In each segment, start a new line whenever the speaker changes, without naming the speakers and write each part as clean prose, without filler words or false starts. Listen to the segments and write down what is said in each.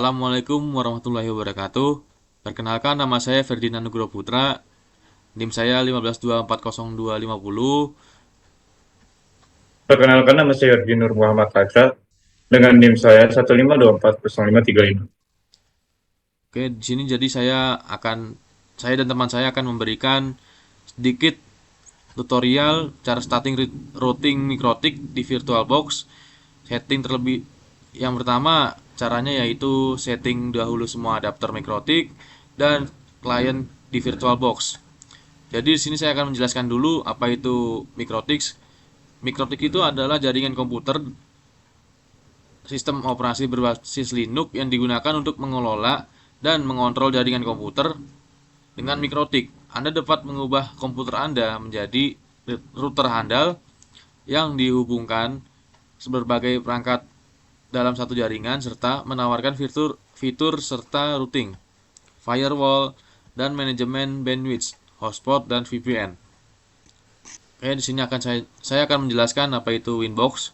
Assalamualaikum warahmatullahi wabarakatuh. Perkenalkan, nama saya Ferdinand Nugroho Putra. NIM saya 15240250.
Perkenalkan nama saya Yorgi Nur Muhammad Hatta dengan NIM saya 1524053.
Oke, di sini jadi saya dan teman saya akan memberikan sedikit tutorial cara routing mikrotik di VirtualBox. Setting terlebih Yang pertama caranya yaitu setting dahulu semua adapter mikrotik dan klien di VirtualBox. Jadi di sini saya akan menjelaskan dulu apa itu mikrotik. Mikrotik itu adalah jaringan komputer sistem operasi berbasis Linux yang digunakan untuk mengelola dan mengontrol jaringan komputer dengan mikrotik. Anda dapat mengubah komputer Anda menjadi router handal yang dihubungkan berbagai perangkat dalam satu jaringan serta menawarkan fitur serta routing, firewall, dan manajemen bandwidth, hotspot, dan VPN. Oke, di sini saya akan menjelaskan apa itu Winbox.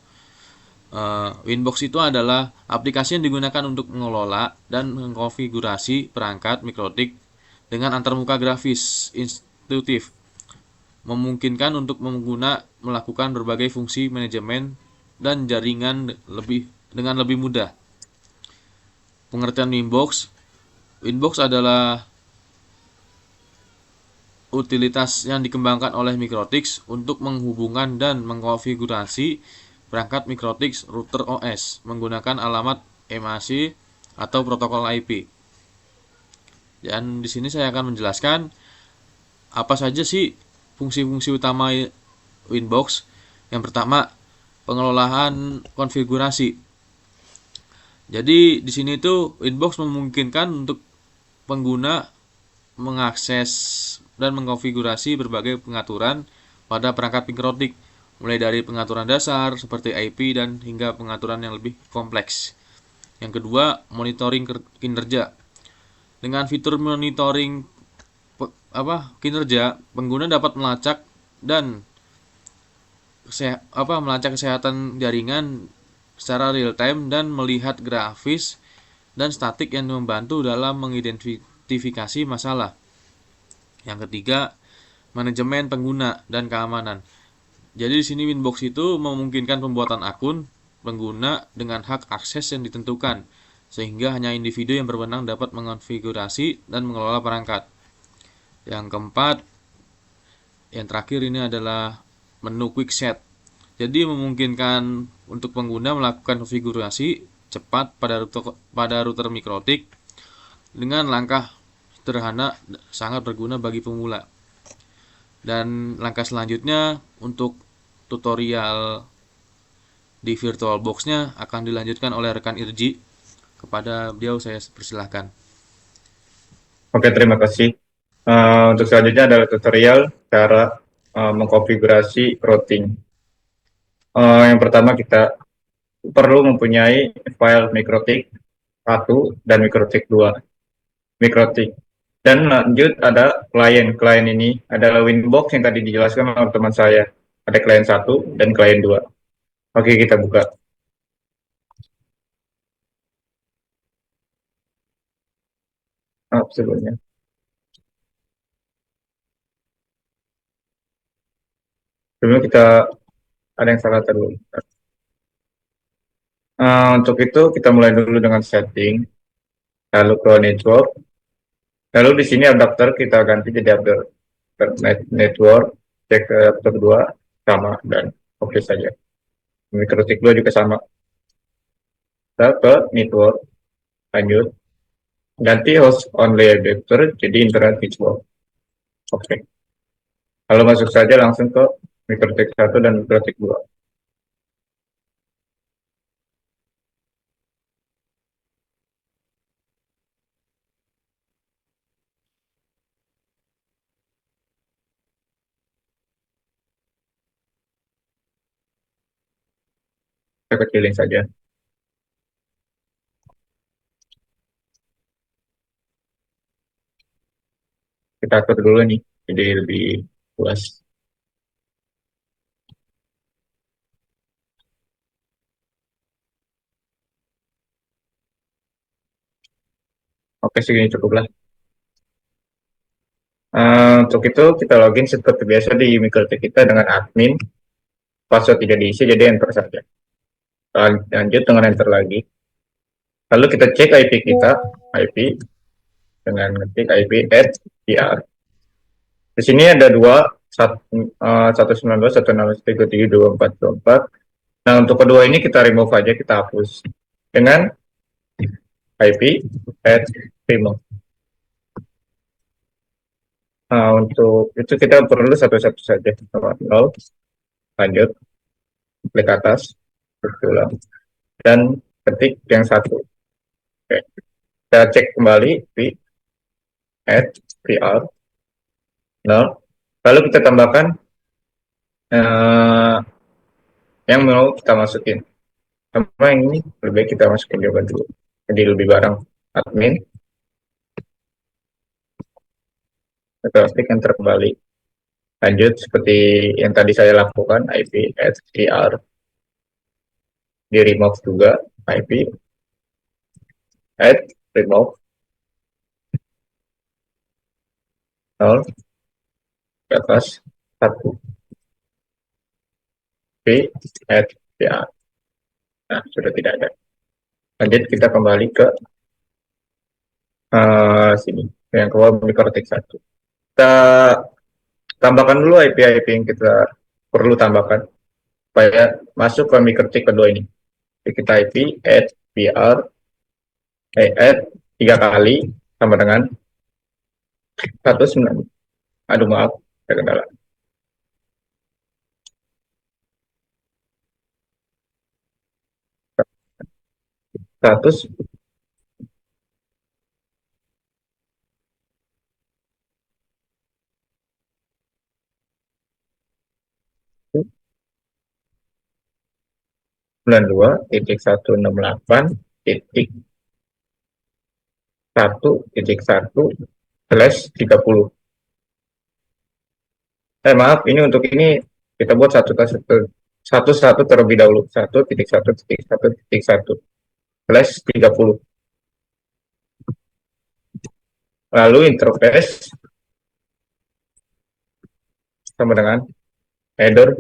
Winbox itu adalah aplikasi yang digunakan untuk mengelola dan mengkonfigurasi perangkat mikrotik dengan antarmuka grafis intuitif, memungkinkan untuk pengguna melakukan berbagai fungsi manajemen dan jaringan dengan lebih mudah. Pengertian Winbox: Winbox adalah utilitas yang dikembangkan oleh Microtix untuk menghubungkan dan mengkonfigurasi perangkat Microtix router OS menggunakan alamat MAC atau protokol IP. Dan di sini saya akan menjelaskan apa saja sih fungsi-fungsi utama Winbox. Yang pertama, pengelolaan konfigurasi. Jadi di sini tuh Winbox memungkinkan untuk pengguna mengakses dan mengkonfigurasi berbagai pengaturan pada perangkat mikrotik, mulai dari pengaturan dasar seperti IP dan hingga pengaturan yang lebih kompleks. Yang kedua, monitoring kinerja. Dengan fitur monitoring kinerja, pengguna dapat melacak dan melacak kesehatan jaringan secara real time dan melihat grafis dan statik yang membantu dalam mengidentifikasi masalah. Yang ketiga, manajemen pengguna dan keamanan. Jadi di sini Winbox itu memungkinkan pembuatan akun pengguna dengan hak akses yang ditentukan, sehingga hanya individu yang berwenang dapat mengonfigurasi dan mengelola perangkat. Yang keempat, yang terakhir ini adalah menu quick set. Jadi memungkinkan untuk pengguna melakukan konfigurasi cepat pada router mikrotik dengan langkah sederhana, sangat berguna bagi pemula. Dan langkah selanjutnya untuk tutorial di VirtualBox-nya akan dilanjutkan oleh rekan Irji. Kepada beliau saya persilahkan.
Oke, terima kasih. Untuk selanjutnya adalah tutorial cara mengkonfigurasi routing. Yang pertama kita perlu mempunyai file mikrotik 1 dan mikrotik 2. Mikrotik. Dan lanjut ada klien. Klien ini adalah Winbox yang tadi dijelaskan oleh teman saya. Ada klien 1 dan klien 2. Oke, kita buka. Sebelumnya. Sebelum kita ada yang salah terlalu. Untuk itu kita mulai dulu dengan setting, lalu ke network, lalu di sini adapter kita ganti jadi adapter network, cek ke adapter 2 sama dan oke saja. Mikrotik 2 juga sama. Kita ke network, lanjut, ganti host only adapter jadi internet network. Oke. Lalu masuk saja langsung ke mikrotik 1 dan mikrotik 2. Kita kecilin saja. Kita atur dulu nih, jadi lebih luas. Oke, segini cukup lah. Untuk itu kita login seperti biasa di MikroTik kita dengan admin, password tidak diisi jadi enter saja. Lanjut dengan enter lagi. Lalu kita cek IP kita, IP dengan ngetik IP @pr. Di sini ada dua, 192, 163, 2424. Nah, untuk kedua ini kita remove aja, kita hapus dengan IP @remove. Nah, untuk itu kita perlu satu-satu saja. Nol, lanjut, klik atas, berulang, dan ketik yang satu. Oke. Kita cek kembali pr 0. Lalu kita tambahkan eh, yang mau kita masukin. Sama yang ini lebih baik kita masukin juga dulu. Jadi lebih bareng admin. Kita klik enter kembali. Lanjut seperti yang tadi saya lakukan, IP pr di remove juga, IP remove 0 ke atas 1 p pr. Nah, sudah tidak ada. Lanjut kita kembali ke sini. Yang kedua mikrotik 1. Kita tambahkan dulu IP-IP yang kita perlu tambahkan supaya masuk ke mikrotik kedua ini. Jadi kita IP pr add 3 kali sama dengan 109. Aduh maaf, ada kendala. 192 titik 168 titik 1 titik 1 slash 30. Maaf, ini untuk ini kita buat satu terlebih dahulu. 1 titik 1 titik 1 titik 1 slash 30. Lalu interface sama dengan header.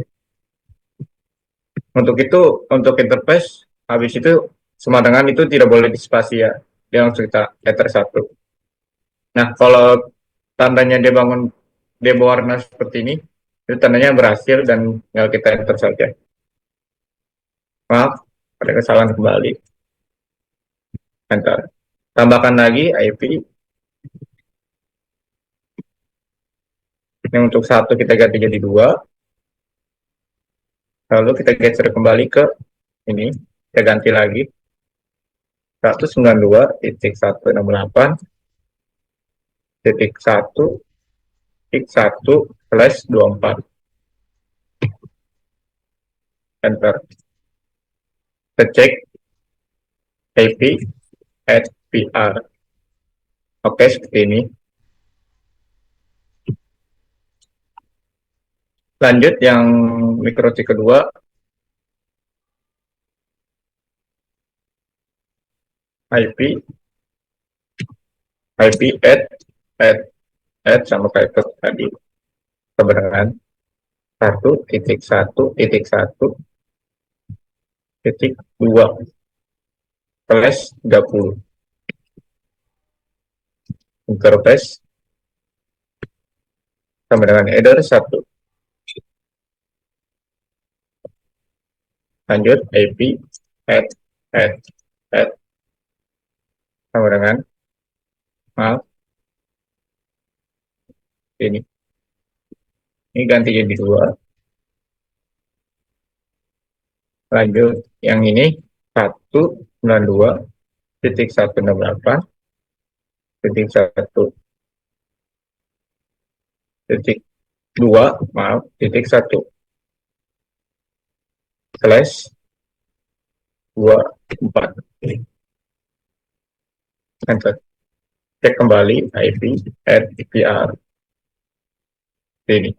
Untuk itu, untuk interface, habis itu sama dengan itu tidak boleh di spasi ya. Dia langsung kita header 1. Nah, kalau tandanya dia berwarna seperti ini, itu tandanya berhasil dan tinggal kita enter saja. Maaf, ada kesalahan kembali. Enter. Tambahkan lagi IP. Yang untuk 1 kita ganti jadi 2. Lalu kita geser kembali ke ini. Kita ganti lagi. 192.168.1.1/24. Enter. Kita cek IP pr. Oke, seperti ini. Lanjut yang mikrotik kedua, IP add sama kayak tadi kebenaran 1.1.1.2 plus 30. Interface sama dengan header 1. Lanjut IP add add add sama dengan maaf ini ganti jadi 2. Lanjut yang ini 192.168.1.2 maaf titik 1 slash 24. Enter. Cek kembali IP pr ini.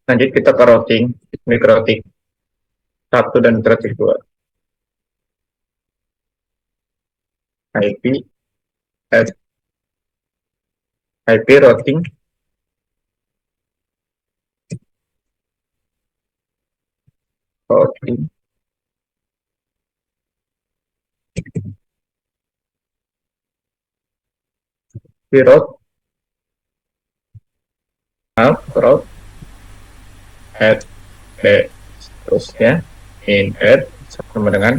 Lanjut kita ke routing mikrotik 1 dan mikrotik 2. IP at IP routing routing route route at b terusnya in add sama dengan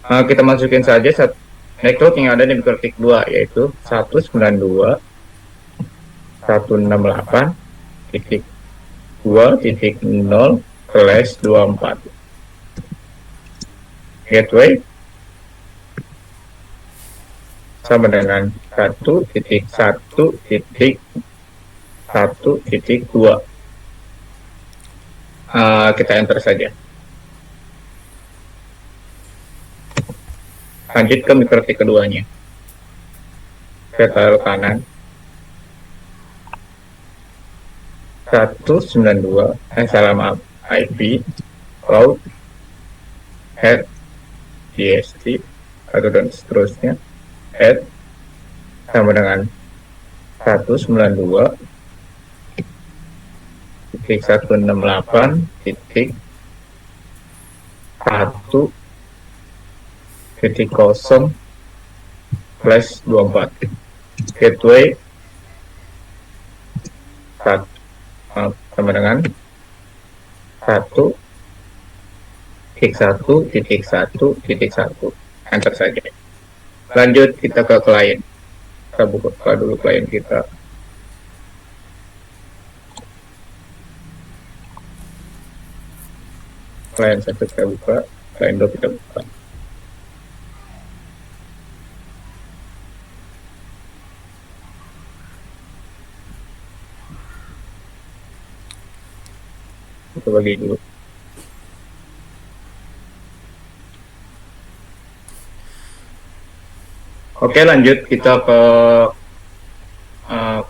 kita masukin saja network yang ada di mikrotik 2 yaitu 192.2.0/24 gateway sama dengan 1.1.1.2. Kita enter saja. Lanjut ke mikrotik keduanya. Kita taruh kanan 192 IP route head DST atau dan seterusnya head sama dengan 192.168.1/24 gateway sama dengan 1.1.1.1 enter saja. Lanjut kita ke klien. Kita buka dulu klien kita. Klien 1 kita buka, klien 2 kita buka. Kita bagi dulu. Oke, lanjut kita ke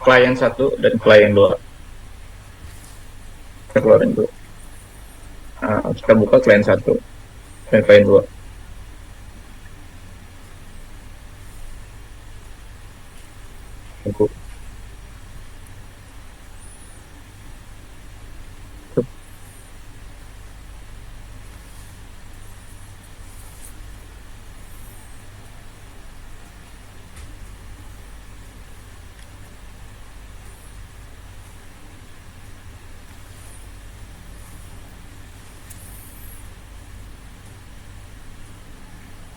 klien 1 dan klien 2. Kita keluarin dulu. Kita buka klien 1 dan klien 2. Tunggu.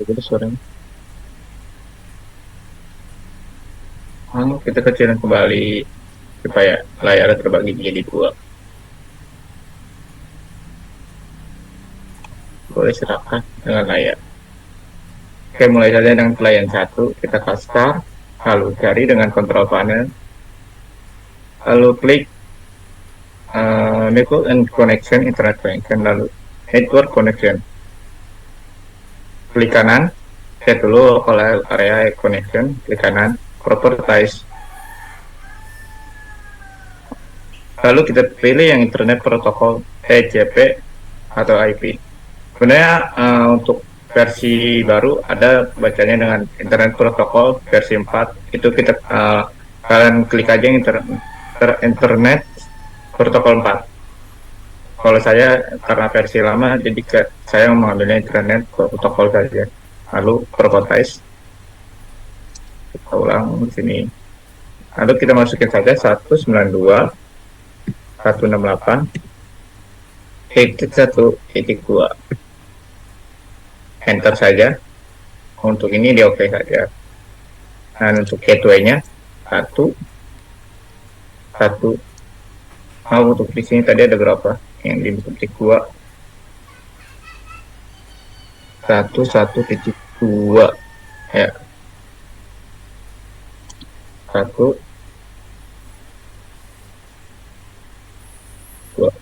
Itu suaranya. Kita kecilin kembali supaya layarnya terbagi menjadi 2. Boleh serahkan dengan layar. Oke, mulai saja dengan klien 1. Kita start, lalu cari dengan control panel, lalu klik network and connection, internet connection, lalu network connection. Klik kanan, set dulu local area connection, klik kanan, properties. Lalu kita pilih yang internet protokol TCP atau IP. Sebenarnya untuk versi baru ada bacanya dengan internet protokol versi 4. Itu kita kalian klik aja internet protokol 4. Kalau saya karena versi lama jadi saya mengambilnya internet protokol saja. Lalu properties. Kita ulang di sini. Lalu kita masukin saja 192.168.1.2. Enter saja. Untuk ini dia oke saja. Dan untuk gateway-nya 1. Untuk di sini tadi ada berapa? Yang di titik 2. 1.1.2 ya. 1 2.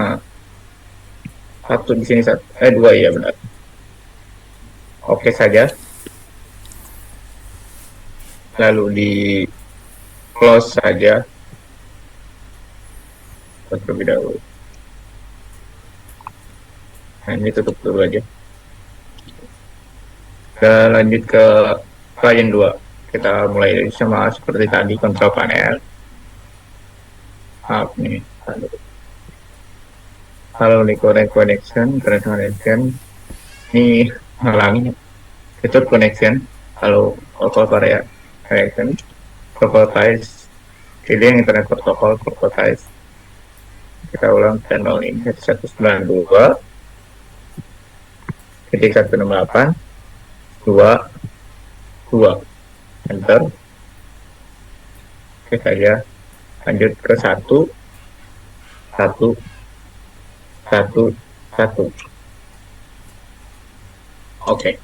Nah, 1 di sini 2 ya benar. Oke saja. Lalu di close saja terlebih dahulu. Nah, ini tutup dulu aja. Kita lanjut ke klien 2. Kita mulai sama seperti tadi, kontrol panel. Maaf nih. Halo, ini connect connection, internet connection. Ini halangi fitur connection. Halo, local area connection. Properties. Pilih yang internet protokol, properties. Kita ulang channel ini 192 titik 168 2 enter. Oke saja, lanjut ke 1 1 1 1. Oke,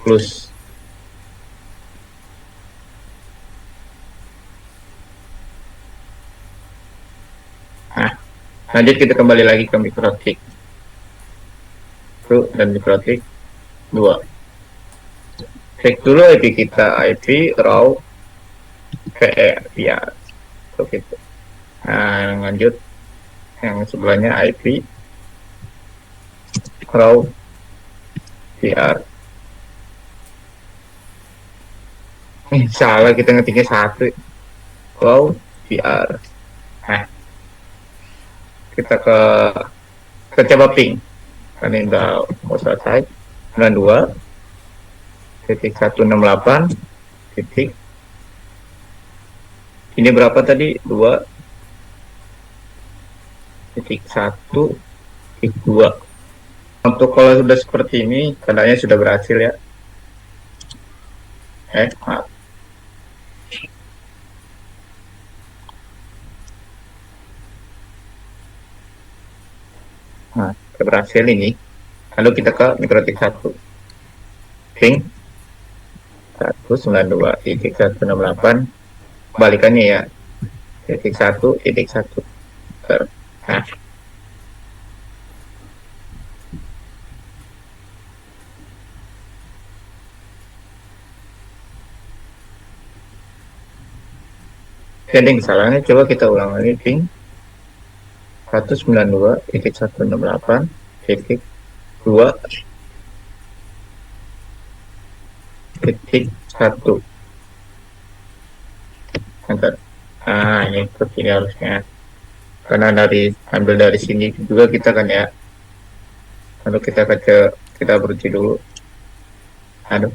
close. Nah, lanjut kita kembali lagi ke mikrotik 1 dan mikrotik 2. Cek dulu IP kita, IP raw PE ya, gitu. Nah, lanjut yang sebelahnya IP raw PR. Salah, kita ngetiknya 1 raw PR. Nah, kita coba ping karena ini udah mau selesai. 92.168 titik, ini berapa tadi, 2.1.2. Untuk kalau sudah seperti ini tandanya sudah berhasil ya. Maaf. Nah, sudah berhasil ini. Lalu kita ke mikrotik 1 ping 192.168, balikannya ya, titik 1.1. Nah, jadi kesalahannya coba kita ulang lagi, ping 192.168.2.1. Enter. Nah, ini seperti ini harusnya. Karena ambil dari sini juga kita kan ya. Lalu kita berhenti dulu. Aduh.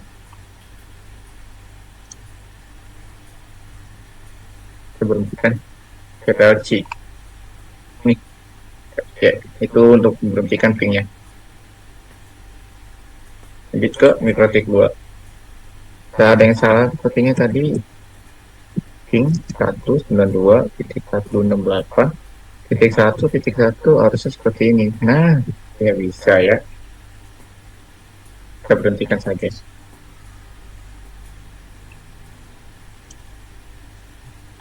Kita berhentikan. VPLC. Nih. Ya, itu untuk berhentikan pingnya. Lanjut ke mikrotik 2. Tidak ada yang salah sepertinya tadi. Ping 192.168.1.1 harusnya seperti ini. Nah, ya bisa ya. Kita berhentikan saja.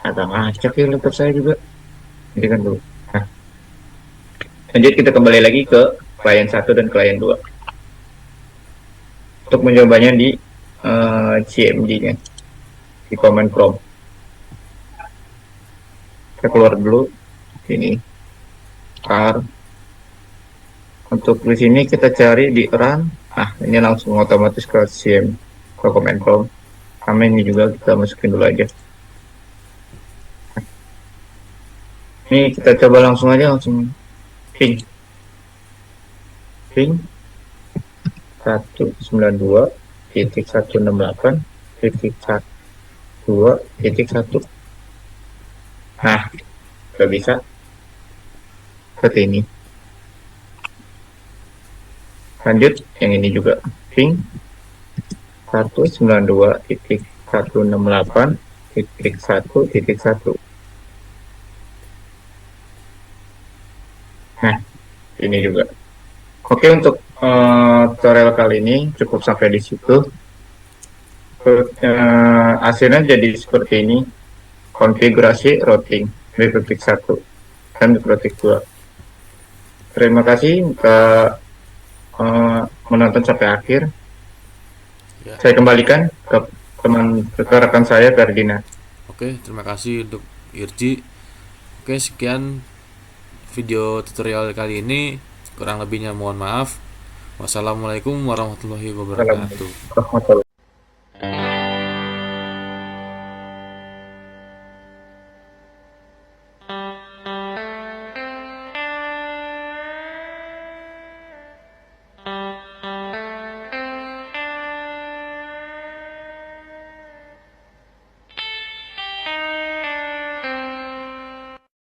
Agak ngacak ya laptop saya juga. Hentikan dulu. Nah, lanjut kita kembali lagi ke klien 1 dan klien 2. Untuk mencobanya di CMD-nya, di command prompt. Kita keluar dulu ini. Untuk di sini kita cari di run. Nah, ini langsung otomatis ke CM, ke command prompt. Sama ini juga kita masukin dulu aja. Ini kita coba langsung aja, langsung ping 192.168.2.1. Nah, udah bisa seperti ini. Lanjut yang ini juga, ping 192.168.1.1. Nah, ini juga. Oke, untuk tutorial kali ini cukup sampai di situ. Hasilnya jadi seperti ini. Konfigurasi routing mikrotik 1 dan mikrotik 2. Terima kasih menonton sampai akhir.
Ya.
Saya kembalikan ke rekan saya, Ferdinand.
Oke, terima kasih untuk Irji. Oke, sekian video tutorial kali ini. Kurang lebihnya mohon maaf. Wassalamualaikum warahmatullahi
Assalamualaikum
wabarakatuh.
warahmatullahi